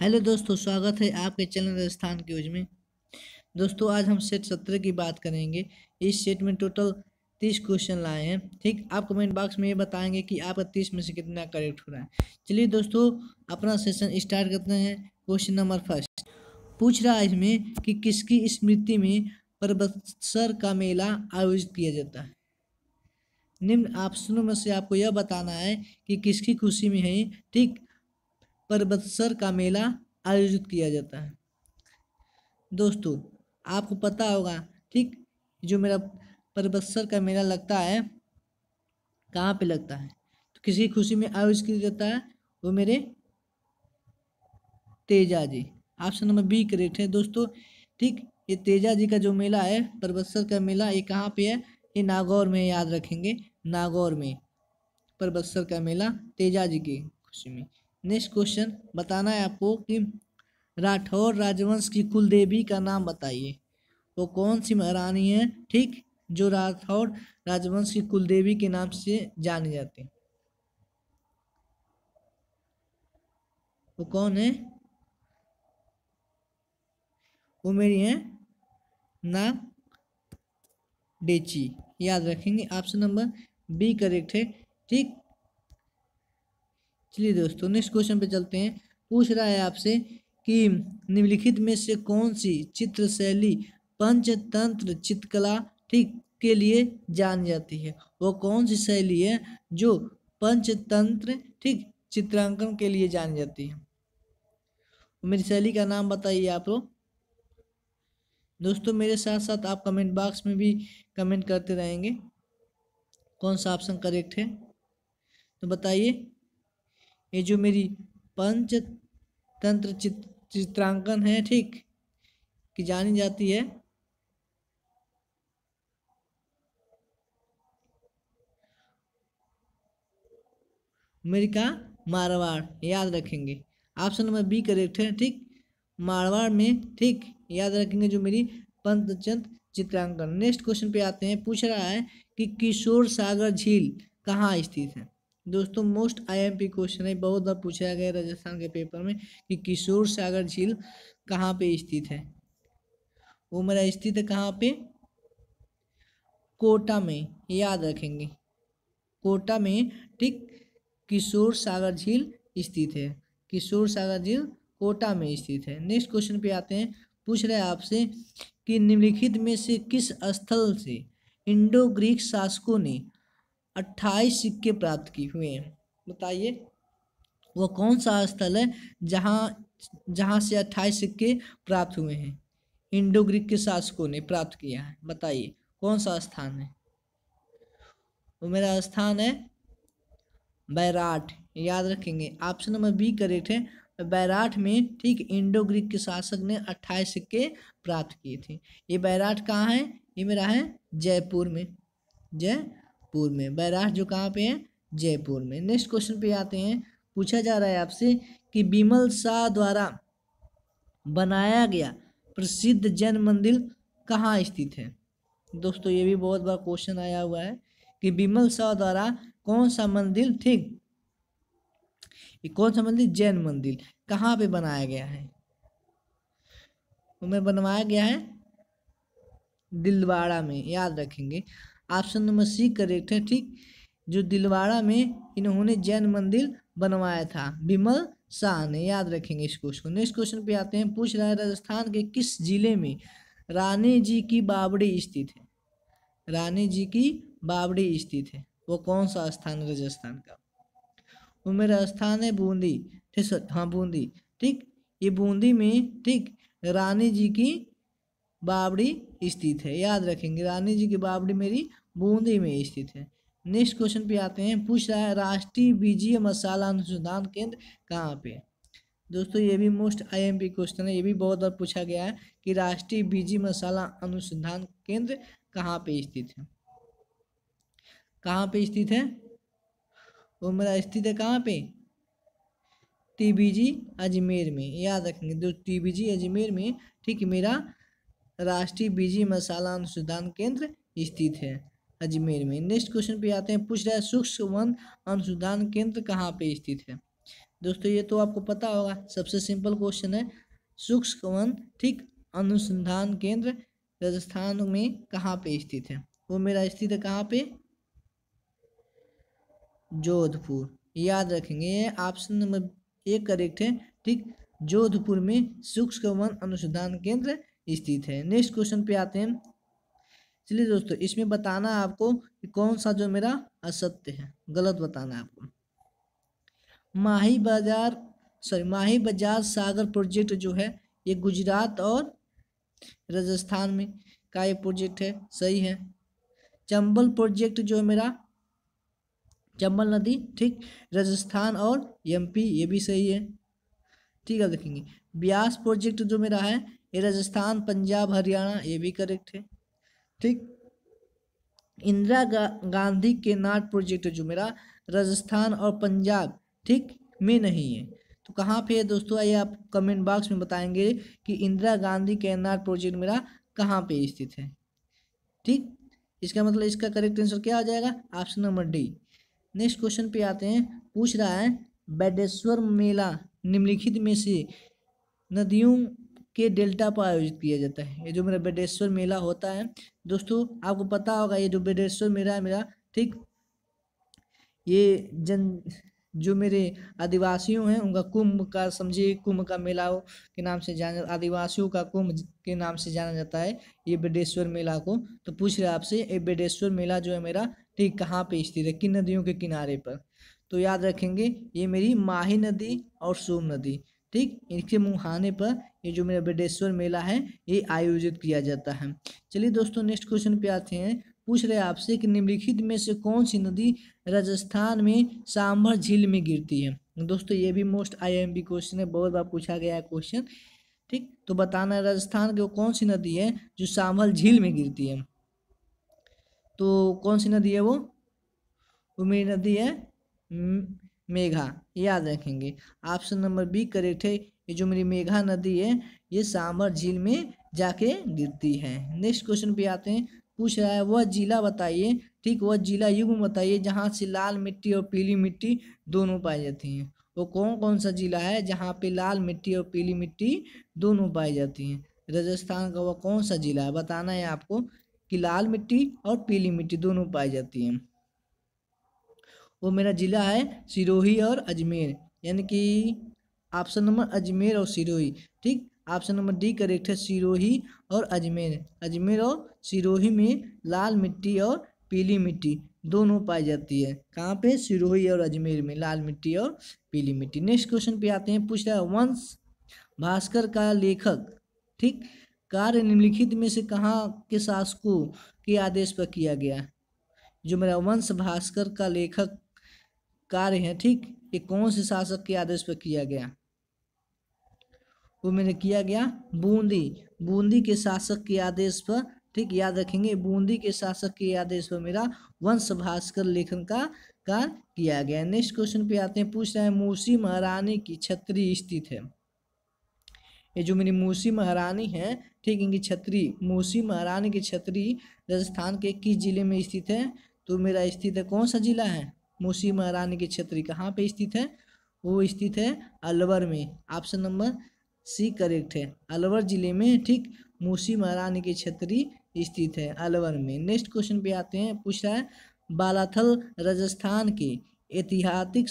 Hello दोस्तों, स्वागत है आपके चैनल राजस्थान क्यूज में। दोस्तों, आज हम सेट 17 की बात करेंगे। इस सेट में टोटल 30 क्वेश्चन लाए हैं। ठीक, आप कमेंट बॉक्स में ये बताएंगे कि आपका 30 में से कितना करेक्ट हो रहा है। चलिए दोस्तों, अपना सेशन स्टार्ट करते हैं। क्वेश्चन नंबर फर्स्ट पूछ रहा है इसमें कि किसकी स्मृति में परबतसर का मेला आयोजित किया जाता है। निम्न ऑप्शनों में से आपको यह बताना है कि किसकी खुशी में है ठीक परबतसर का मेला आयोजित किया जाता है। दोस्तों, आपको पता होगा ठीक, जो मेरा परबतसर का मेला लगता है कहाँ पे लगता है, तो किसी खुशी में आयोजित किया जाता है, वो मेरे Teja ji. Option number B correct है दोस्तों। ठीक, ये तेजा जी का जो मेला है, परबतसर का मेला, ये कहाँ पे है? ये नागौर में, याद रखेंगे, नागौर में परबतसर का मेला तेजा जी की खुशी में। नेक्स्ट क्वेश्चन बताना है आपको कि राठौर राजवंश की कुल देवी का नाम बताइए। वो कौन सी महारानी है ठीक, जो राठौर राजवंश की कुल देवी के नाम से जानी जाती है? वो कौन है? वो मेरी है नाग डेची, याद रखेंगे। ऑप्शन नंबर बी करेक्ट है। ठीक, चलिए दोस्तों नेक्स्ट क्वेश्चन पे चलते हैं। पूछ रहा है आपसे कि निम्नलिखित में से कौन सी चित्र शैली पंचतंत्र चित्रकला ठीक के लिए जानी जाती है। वो कौन सी शैली है जो पंचतंत्र ठीक चित्रांकन के लिए जानी जाती है? मेरी शैली का नाम बताइए आप लोग। दोस्तों, मेरे साथ साथ आप कमेंट बॉक्स में भी कमेंट करते रहेंगे कौन सा ऑप्शन करेक्ट है, तो बताइए। ये जो मेरी पंचतंत्र चित्रांकन है ठीक की जानी जाती है, मेरी का मारवाड़, याद रखेंगे। ऑप्शन नंबर बी करेक्ट है। ठीक, मारवाड़ में ठीक, याद रखेंगे जो मेरी पंचतंत्र चित्रांकन। नेक्स्ट क्वेश्चन पे आते हैं। पूछ रहा है कि किशोर सागर झील कहाँ स्थित है। दोस्तों, मोस्ट आईएमपी क्वेश्चन है, बहुत बार पूछा गया राजस्थान के पेपर में कि किशोर सागर झील कहाँ पे स्थित है। वो मेरा स्थित है कहाँ पे? कोटा में, याद रखेंगे, कोटा में ठीक किशोर सागर झील स्थित है। किशोर सागर झील कोटा में स्थित है। नेक्स्ट क्वेश्चन पे आते हैं। पूछ रहे हैं आपसे कि निम्नलिखित में से किस स्थल से इंडो ग्रीक शासकों ने 28 सिक्के प्राप्त किए हुए हैं? बताइए, वो कौन सा स्थल है जहाँ जहाँ से 28 सिक्के प्राप्त हुए हैं, इंडो ग्रीक के शासकों ने प्राप्त किया है? बताइए कौन सा स्थान है? वो मेरा स्थान है बैराठ, याद रखेंगे। ऑप्शन नंबर बी करेक्ट है। बैराठ में ठीक इंडो ग्रीक के शासक ने 28 सिक्के प्राप्त किए थे। ये बैराठ कहाँ है? ये मेरा है जयपुर में, जयपुर में बैराठ जो कहाँ पे है? जयपुर में। नेक्स्ट क्वेश्चन पे आते हैं। पूछा जा रहा है आपसे कि बिमल शाह द्वारा बनाया गया प्रसिद्ध जैन मंदिर कहाँ स्थित है। दोस्तों, ये भी बहुत बार क्वेश्चन आया हुआ है कि बिमल शाह द्वारा कौन सा मंदिर ठीक, ये कौन सा मंदिर? जैन मंदिर कहाँ पे बनाया गया है? उनमें बनवाया गया है दिलवाड़ा में, याद रखेंगे। ऑप्शन नंबर सी करेक्ट है। ठीक, जो दिलवाड़ा में इन्होंने जैन मंदिर बनवाया था बिमल शाह ने, याद रखेंगे इस क्वेश्चन को। नेक्स्ट क्वेश्चन पे आते हैं। पूछ रहा है राजस्थान के किस जिले में रानी जी की बावड़ी स्थित है? रानी जी की बावड़ी स्थित है, वो कौन सा स्थान है राजस्थान का? वो मेरा स्थान है बूंदी। ठीक सर, हाँ बूंदी। ठीक, ये बूंदी में ठीक रानी जी की बावड़ी स्थित है, याद रखेंगे। रानी जी की बावड़ी मेरी बूंदी में स्थित है। नेक्स्ट क्वेश्चन पे आते हैं। पूछ रहा है राष्ट्रीय बीजीय मसाला अनुसंधान केंद्र कहाँ पे है? दोस्तों, ये भी मोस्ट आईएमपी क्वेश्चन है, ये भी बहुत बार पूछा गया है कि राष्ट्रीय बीजीय मसाला अनुसंधान केंद्र कहाँ पे स्थित है? कहाँ पे स्थित है? वो मेरा स्थित है कहाँ पे? टीबीजी अजमेर में, याद रखेंगे। जो टीबीजी अजमेर में ठीक मेरा राष्ट्रीय बीजी मसाला अनुसंधान केंद्र स्थित है अजमेर में। नेक्स्ट क्वेश्चन पे आते हैं। पूछ रहा है सूक्ष्म वन अनुसंधान केंद्र कहाँ पे स्थित है? दोस्तों ये तो आपको पता होगा, सबसे सिंपल क्वेश्चन है। शुष्क वन ठीक अनुसंधान केंद्र राजस्थान में कहाँ पे स्थित है? वो मेरा स्थित है कहाँ पे? जोधपुर। याद रखेंगे, ऑप्शन नंबर 1 करेक्ट है ठीक। जोधपुर में शुष्क वन अनुसंधान केंद्र स्थित है। नेक्स्ट क्वेश्चन पे आते हैं। चलिए दोस्तों, इसमें बताना है आपको कि कौन सा जो मेरा असत्य है, गलत बताना है आपको। माही बाजार सागर प्रोजेक्ट जो है ये गुजरात और राजस्थान में का ये प्रोजेक्ट है, सही है। चंबल प्रोजेक्ट जो है मेरा, चंबल नदी ठीक राजस्थान और एमपी, ये भी सही है ठीक है। देखेंगे ब्यास प्रोजेक्ट जो मेरा है ये राजस्थान पंजाब हरियाणा, ये भी करेक्ट है ठीक। इंदिरा गांधी के नाट प्रोजेक्ट जो मेरा राजस्थान और पंजाब ठीक में नहीं है, तो कहाँ पे है दोस्तों? आइए आप कमेंट बॉक्स में बताएंगे कि इंदिरा गांधी के नाट प्रोजेक्ट मेरा कहाँ पे स्थित है ठीक। इसका मतलब इसका करेक्ट आंसर क्या आ जाएगा? Option number D. Next question पे आते हैं। पूछ रहा है बेडेश्वर मेला निम्नलिखित में से नदियों के डेल्टा पर आयोजित किया जाता है। ये जो मेरा बेडेश्वर मेला होता है दोस्तों, आपको पता होगा ये जो बेडेश्वर मेला है मेरा ठीक, ये जो मेरे आदिवासियों हैं उनका कुंभ का, समझिए कुंभ का मेला के नाम से जाना, आदिवासियों का कुंभ के नाम से जाना जाता है ये बेडेश्वर मेला को। तो पूछ रहे आपसे ये बेडेश्वर मेला जो है मेरा ठीक कहाँ पे स्थित है, किन नदियों के किनारे पर? तो याद रखेंगे ये मेरी माही नदी और सोम नदी ठीक, इनके मुहाने पर ये जो मेरा बेडेश्वर मेला है ये आयोजित किया जाता है। चलिए दोस्तों नेक्स्ट क्वेश्चन पे आते हैं। पूछ रहे आपसे कि निम्नलिखित में से कौन सी नदी राजस्थान में सांभर झील में गिरती है? दोस्तों ये भी मोस्ट आईएमपी क्वेश्चन है, बहुत बार पूछा गया है क्वेश्चन ठीक। तो बताना है राजस्थान की वो कौन सी नदी है जो सांभर झील में गिरती है? तो कौन सी नदी है वो मेरी नदी है मेघा। याद रखेंगे ऑप्शन नंबर बी करेक्ट है। ये जो मेरी मेघा नदी है ये सांभर झील में जाके गिरती है। नेक्स्ट क्वेश्चन पे आते हैं। पूछ रहा है वह जिला बताइए ठीक, वह जिला युग्म बताइए जहाँ से लाल मिट्टी और पीली मिट्टी दोनों पाई जाती हैं। वो कौन कौन सा जिला है जहाँ पे लाल मिट्टी और पीली मिट्टी दोनों पाई जाती हैं? राजस्थान का वह कौन सा जिला है? बताना है आपको कि लाल मिट्टी और पीली मिट्टी दोनों पाई जाती हैं। वो मेरा जिला है सिरोही और अजमेर, यानी कि ऑप्शन नंबर अजमेर और सिरोही ठीक। ऑप्शन नंबर डी करेक्ट है, सिरोही और अजमेर। अजमेर और सिरोही में लाल मिट्टी और पीली मिट्टी दोनों पाई जाती है। कहाँ पे? सिरोही और अजमेर में लाल मिट्टी और पीली मिट्टी। नेक्स्ट क्वेश्चन पे आते हैं। पूछ रहा है वंश भास्कर का लेखक ठीक कार्य निम्नलिखित में से कहाँ के शासकों के आदेश पर किया गया? जो मेरा वंश भास्कर का लेखक कार्य है ठीक, ये कौन से शासक के आदेश पर किया गया? वो मैंने किया गया बूंदी के शासक के आदेश पर ठीक। याद रखेंगे बूंदी के शासक के आदेश पर मेरा वंश भास्कर लेखन का कार्य किया गया। नेक्स्ट क्वेश्चन पे आते हैं। पूछ रहे हैं मूसी महारानी की छत्री स्थित है। ये जो मेरी मूसी महारानी है ठीक, इनकी छत्री मूसी महारानी की छत्री राजस्थान के किस जिले में स्थित है? तो मेरा स्थित है कौन सा जिला है? मूसी महारानी की छत्री कहाँ पे स्थित है? वो स्थित है अलवर में। ऑप्शन नंबर सी करेक्ट है, अलवर जिले में ठीक मूसी महारानी की छत्री स्थित है अलवर में। नेक्स्ट क्वेश्चन पे आते हैं। पूछ रहा है बालाथल राजस्थान के ऐतिहासिक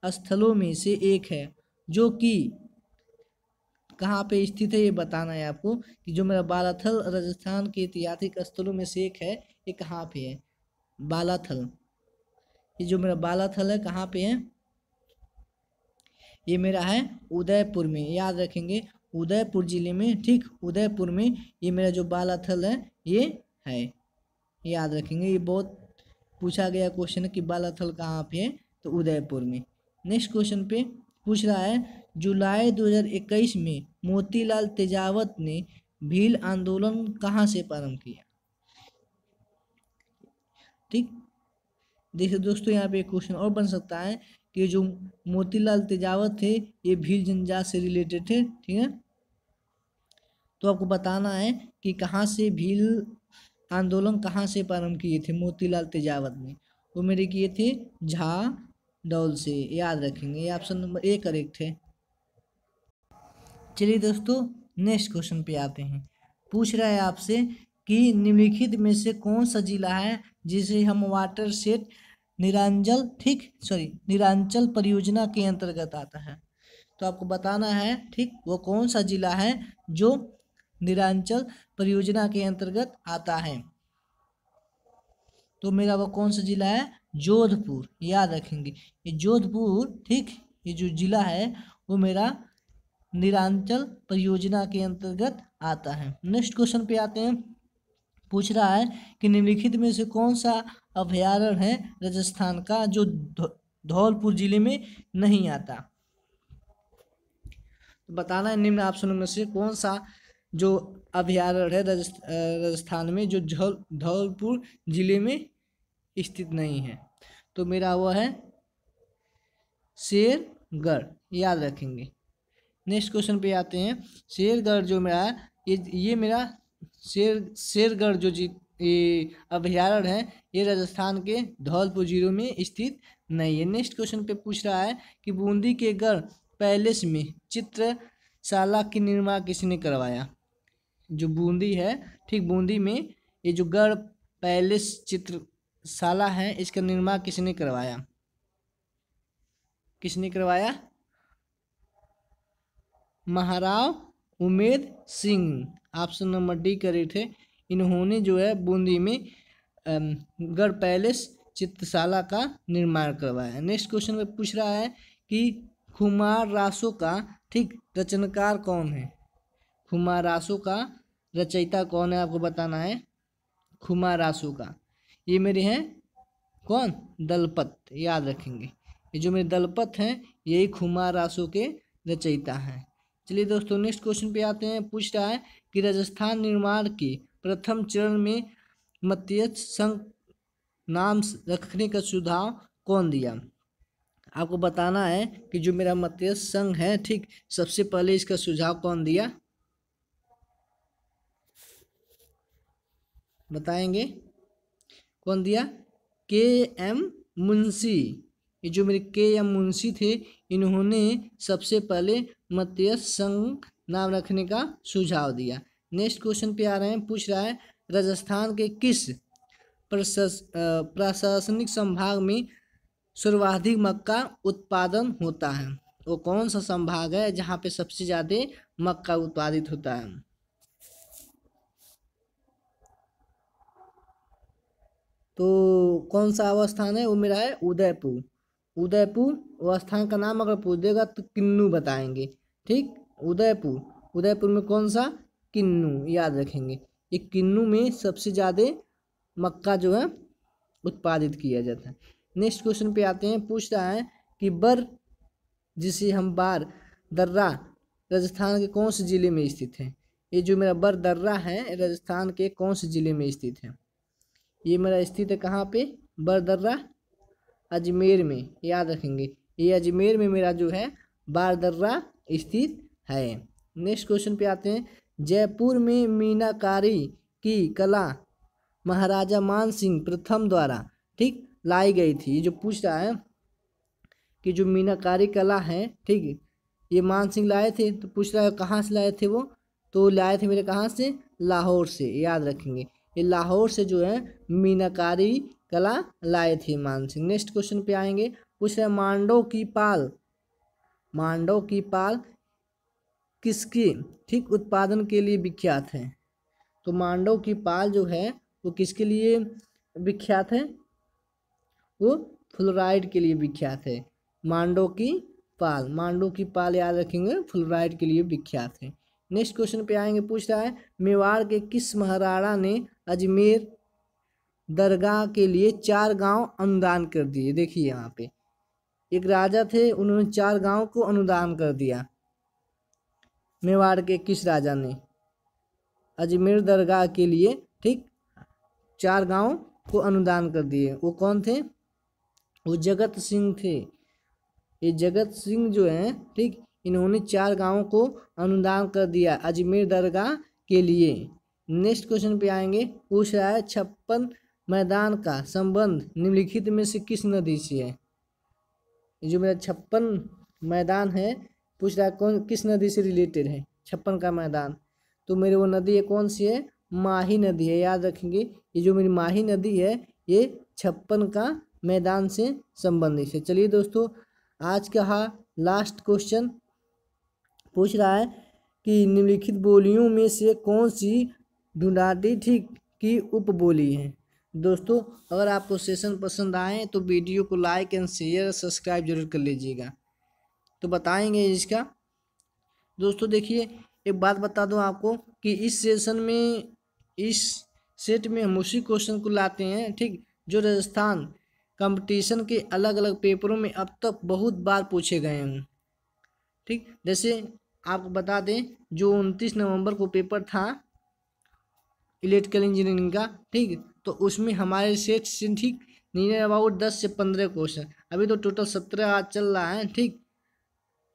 स्थलों में से एक है जो कि कहाँ पे स्थित है? ये बताना है आपको कि जो मेरा बालाथल राजस्थान के ऐतिहासिक स्थलों में से एक है, ये कहाँ पे है? बालाथल, ये जो मेरा बालाथल है कहाँ पे है? ये मेरा है उदयपुर में। याद रखेंगे उदयपुर जिले में ठीक, उदयपुर में ये मेरा जो बालाथल है ये है। याद रखेंगे, ये बहुत पूछा गया क्वेश्चन है कि बालाथल कहाँ पे है, तो उदयपुर में। नेक्स्ट क्वेश्चन पे पूछ रहा है जुलाई 2021 में मोतीलाल तेजावत ने भील आंदोलन कहाँ से प्रारंभ किया? ठीक, देखिए दोस्तों यहाँ पे एक क्वेश्चन और बन सकता है कि जो मोतीलाल तेजावत थे ये भील जनजात से रिलेटेड थे ठीक है। तो आपको बताना है कि कहाँ से भील आंदोलन कहाँ से प्रारंभ किए थे मोतीलाल तेजावत ने? वो मेरे किए थे डौल से, याद रखेंगे। ये ऑप्शन नंबर ए करेक्ट है। चलिए दोस्तों नेक्स्ट क्वेश्चन पे आते हैं। पूछ रहा है आपसे कि निम्नलिखित में से कौन सा जिला है जिसे हम वाटर सेट निरांचल परियोजना के अंतर्गत आता है। तो आपको बताना है ठीक वो कौन सा जिला है जो निरांचल परियोजना के अंतर्गत आता है। तो मेरा वो कौन सा जिला है, जोधपुर, याद रखेंगे। ये जोधपुर ठीक, ये जो जिला है वो मेरा निरांचल परियोजना के अंतर्गत आता है। नेक्स्ट क्वेश्चन पे आते हैं। पूछ रहा है कि निम्नलिखित में से कौन सा अभयारण्य है राजस्थान का जो धौलपुर जिले में नहीं आता। तो बताना है निम्न ऑप्शनों में से कौन सा जो अभयारण्य है राजस्थान में जो धौलपुर जिले में स्थित नहीं है। तो मेरा वो है शेरगढ़, याद रखेंगे। नेक्स्ट क्वेश्चन पे आते हैं। शेरगढ़ जो मेरा ये मेरा शेरगढ़ जो ये अभयारण्य है ये राजस्थान के धौलपुर जिले में स्थित नहीं है। नेक्स्ट क्वेश्चन पे पूछ रहा है कि बूंदी के गढ़ पैलेस में चित्रशाला की निर्माण किसने करवाया। जो बूंदी है ठीक, बूंदी में ये जो गढ़ पैलेस चित्रशाला है इसका निर्माण किसने करवाया, किसने करवाया, Maharao Umed Singh. Option number D correct है। इन्होंने जो है बूंदी में गढ़ पैलेस चित्रशाला का निर्माण करवाया। नेक्स्ट क्वेश्चन में पूछ रहा है कि खुमार रासो का ठीक रचनाकार कौन है। खुमार रासो का रचयिता कौन है आपको बताना है। खुमार रासो का ये मेरे हैं कौन, दलपत, याद रखेंगे। ये जो मेरे दलपत हैं यही खुमार रासो के रचयिता हैं। चलिए दोस्तों नेक्स्ट क्वेश्चन पे आते हैं। पूछ रहा है कि राजस्थान निर्माण के प्रथम चरण में मत्स्य संघ नाम रखने का सुझाव कौन दिया। आपको बताना है कि जो मेरा मत्स्य संघ है ठीक, सबसे पहले इसका सुझाव कौन दिया, बताएंगे कौन दिया, के एम मुंशी। ये जो मेरे के एम मुंशी थे इन्होंने सबसे पहले मत्स्य संघ नाम रखने का सुझाव दिया। नेक्स्ट क्वेश्चन पे आ रहे हैं। पूछ रहा है राजस्थान के किस प्रशासनिक संभाग में सर्वाधिक मक्का उत्पादन होता है। वो कौन सा संभाग है जहाँ पे सबसे ज़्यादा मक्का उत्पादित होता है। तो कौन सा अवस्थान है वो मेरा है उदयपुर। उदयपुर वो स्थान का नाम अगर पूछ देगा तो किन्नू बताएंगे ठीक। उदयपुर में कौन सा, किन्नू, याद रखेंगे। ये किन्नू में सबसे ज़्यादा मक्का जो है उत्पादित किया जाता है। नेक्स्ट क्वेश्चन पे आते हैं। पूछ रहा है कि बर जिसे हम बार दर्रा राजस्थान के कौन से ज़िले में स्थित है। ये जो मेरा बर दर्रा है राजस्थान के कौन से ज़िले में स्थित है। ये मेरा स्थित है कहाँ पे, बर दर्रा अजमेर में, याद रखेंगे। ये अजमेर में मेरा जो है बार दर्रा स्थित है। नेक्स्ट क्वेश्चन पे आते हैं। जयपुर में मीनाकारी की कला महाराजा मान सिंह प्रथम द्वारा ठीक लाई गई थी। ये जो पूछ रहा है कि जो मीनाकारी कला है ठीक, ये मान सिंह लाए थे। तो पूछ रहा है कहाँ से लाए थे वो, तो लाए थे मेरे कहाँ से, लाहौर से, याद रखेंगे। ये लाहौर से जो है मीनाकारी कला लाए थे मान सिंह। नेक्स्ट क्वेश्चन पे आएंगे। पूछ रहे मांडव की पाल किसके ठीक उत्पादन के लिए विख्यात है। तो मांडव की पाल जो है वो किसके लिए विख्यात है, वो फ्लोराइड के लिए विख्यात है। मांडव की पाल याद रखेंगे, फ्लोराइड के लिए विख्यात है। नेक्स्ट क्वेश्चन पे आएंगे। पूछ रहा है मेवाड़ के किस महाराणा ने अजमेर दरगाह के लिए 4 गांव अनुदान कर दिए। देखिए यहाँ पे एक राजा थे, उन्होंने 4 गांव को अनुदान कर दिया। मेवाड़ के किस राजा ने अजमेर दरगाह के लिए ठीक 4 गांव को अनुदान कर दिए। वो कौन थे, वो जगत सिंह थे। ये जगत सिंह जो हैं ठीक, इन्होंने 4 गांवों को अनुदान कर दिया अजमेर दरगाह के लिए। नेक्स्ट क्वेश्चन पे आएंगे। पूछ रहा है 56 मैदान का संबंध निम्नलिखित में से किस नदी से है। ये जो मेरा 56 मैदान है, पूछ रहा है कौन किस नदी से रिलेटेड है 56 का मैदान। तो मेरे वो नदी है कौन सी है, माही नदी है। याद रखेंगे ये जो मेरी माही नदी है ये 56 का मैदान से संबंधित है। चलिए दोस्तों, आज का लास्ट क्वेश्चन पूछ रहा है कि निम्नलिखित बोलियों में से कौन सी ढूंढाटी ठीक की उपबोली है। दोस्तों, अगर आपको सेशन पसंद आए तो वीडियो को लाइक एंड शेयर सब्सक्राइब जरूर कर लीजिएगा। तो बताएंगे इसका। दोस्तों देखिए, एक बात बता दूं आपको कि इस सेशन में, इस सेट में हम उसी क्वेश्चन को लाते हैं, ठीक, जो राजस्थान कंपटीशन के अलग अलग पेपरों में अब तक बहुत बार पूछे गए हैं। ठीक, जैसे आपको बता दें, जो 29 नवंबर को पेपर था इलेक्ट्रिकल इंजीनियरिंग का, ठीक, तो उसमें हमारे सेट से ठीक नियर अबाउट 10 से 15 क्वेश्चन, अभी तो टोटल 17 आज चल रहा है, ठीक,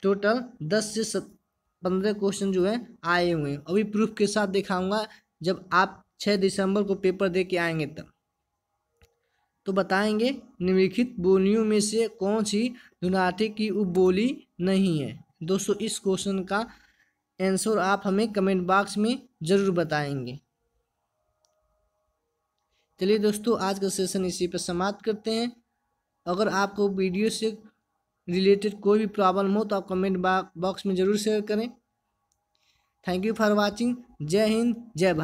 टोटल 10 से 15 क्वेश्चन जो है आए हुए हैं। अभी प्रूफ के साथ दिखाऊंगा जब आप 6 दिसंबर को पेपर दे के आएंगे तब। तो बताएंगे निम्नलिखित बोलियों में से कौन सी ढूंढाटी की उपबोली नहीं है। दोस्तों, इस क्वेश्चन का आंसर आप हमें कमेंट बॉक्स में ज़रूर बताएंगे। चलिए दोस्तों, आज का सेशन इसी पर समाप्त करते हैं। अगर आपको वीडियो से रिलेटेड कोई भी प्रॉब्लम हो तो आप कमेंट बॉक्स में ज़रूर शेयर करें। Thank you for watching. जय हिंद, जय भारत।